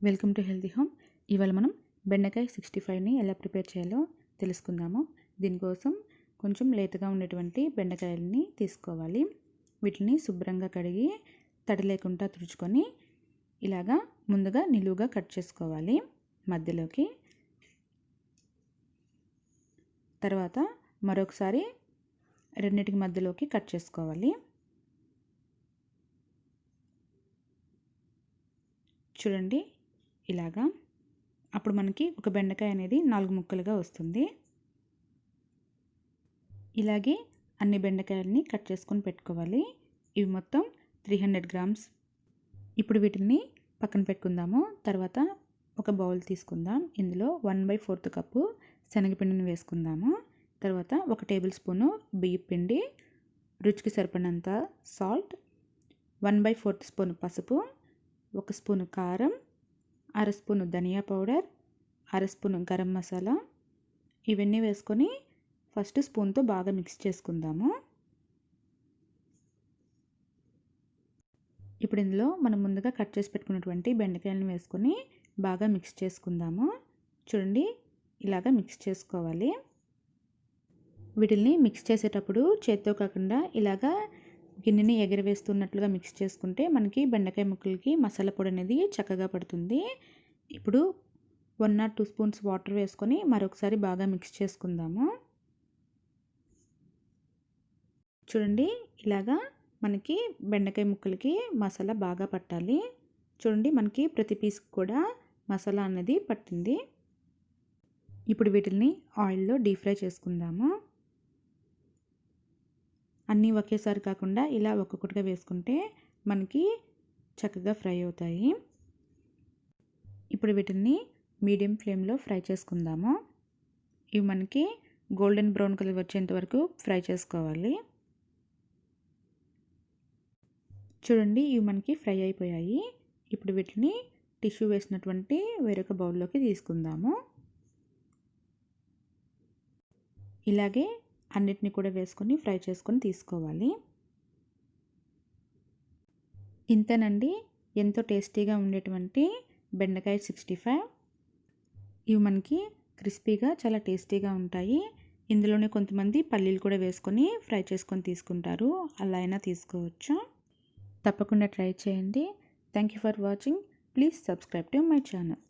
Welcome to healthy home. ఇవాళ మనం బెండకాయ 65ని ఎలా ప్రిపేర్ చేయాలో తెలుసుకుందాము. దీనికోసం కొంచెం లేతగా ఉండేటువంటి బెండకాయలని తీసుకోవాలి. వీటిని శుభ్రంగా కడిగి తడి లేకుండా తుడుచుకొని ఇలాగా ముందుగా నిలువుగా కట్ చేసుకోవాలి మధ్యలోకి. తర్వాత మరొకసారి రెండింటికి మధ్యలోకి కట్ చేసుకోవాలి. చూడండి ఇలాగా. అప్పుడు మనకి ఒక బెండకాయ అనేది 4 ముక్కలుగా వస్తుంది. ఇలాగే అన్ని బెండకాయలని కట్ చేసుకొని పెట్టుకోవాలి. ఇవి మొత్తం 300 గ్రామ్స్. ఇప్పుడు వీటిని పక్కన పెట్టుకుందాము. తర్వాత ఒక బౌల్ తీసుకుందాం. ఇందులో 1/4 కప్పు శనగపిండిని వేసుకుందాము. తర్వాత 1 టేబుల్ స్పూను బియ్యం పిండి, రుచికి సరిపడినంత సాల్ట్, 1/4 స్పూను పసుపు, 1 స్పూను కారం, 1/2 స్పూను ధనియా పౌడర్, 1/2 స్పూను గరం మసాలా. ఇవన్నీ వేసుకొని ఫస్ట్ స్పూన్తో బాగా మిక్స్ చేసుకుందాము. ఇప్పుడు ఇందులో మనం ముందుగా కట్ చేసి పెట్టుకున్నటువంటి బెండకాయలను వేసుకొని బాగా మిక్స్ చేసుకుందాము. చూడండి ఇలాగా మిక్స్ చేసుకోవాలి. వీటిని మిక్స్ చేసేటప్పుడు చేత్తో కాకుండా ఇలాగా గిన్నెని ఎగరవేస్తున్నట్లుగా మిక్స్ చేసుకుంటే మనకి బెండకాయ ముక్కలకి మసాలా పొడి అనేది చక్కగా పడుతుంది. ఇప్పుడు 1 or 2 స్పూన్స్ వాటర్ వేసుకొని మరొకసారి బాగా మిక్స్ చేసుకుందాము. చూడండి ఇలాగా మనకి బెండకాయ ముక్కలకి మసాలా బాగా పట్టాలి. చూడండి మనకి ప్రతి పీస్ కూడా మసాలా అనేది పట్టింది. ఇప్పుడు వీటిని ఆయిల్లో డీప్ ఫ్రై చేసుకుందాము. అన్నీ ఒకేసారి కాకుండా ఇలా ఒక్కొక్కటిగా వేసుకుంటే మనకి చక్కగా ఫ్రై అవుతాయి. ఇప్పుడు వీటిని మీడియం ఫ్లేమ్లో ఫ్రై చేసుకుందాము. ఇవి మనకి గోల్డెన్ బ్రౌన్ కలర్ వచ్చేంత వరకు ఫ్రై చేసుకోవాలి. చూడండి ఇవి మనకి ఫ్రై అయిపోయాయి. ఇప్పుడు వీటిని టిష్యూ వేసినటువంటి వేరొక బౌల్లోకి తీసుకుందాము. ఇలాగే అన్నిటిని కూడా వేసుకొని ఫ్రై చేసుకొని తీసుకోవాలి. ఇంతేనండి, ఎంతో టేస్టీగా ఉండేటువంటి బెండకాయ 65. ఇవి మనకి క్రిస్పీగా చాలా టేస్టీగా ఉంటాయి. ఇందులోనే కొంతమంది పల్లీలు కూడా వేసుకొని ఫ్రై చేసుకొని తీసుకుంటారు. అలా అయినా తీసుకోవచ్చు. తప్పకుండా ట్రై చేయండి. Thank you for watching. Please subscribe to my channel.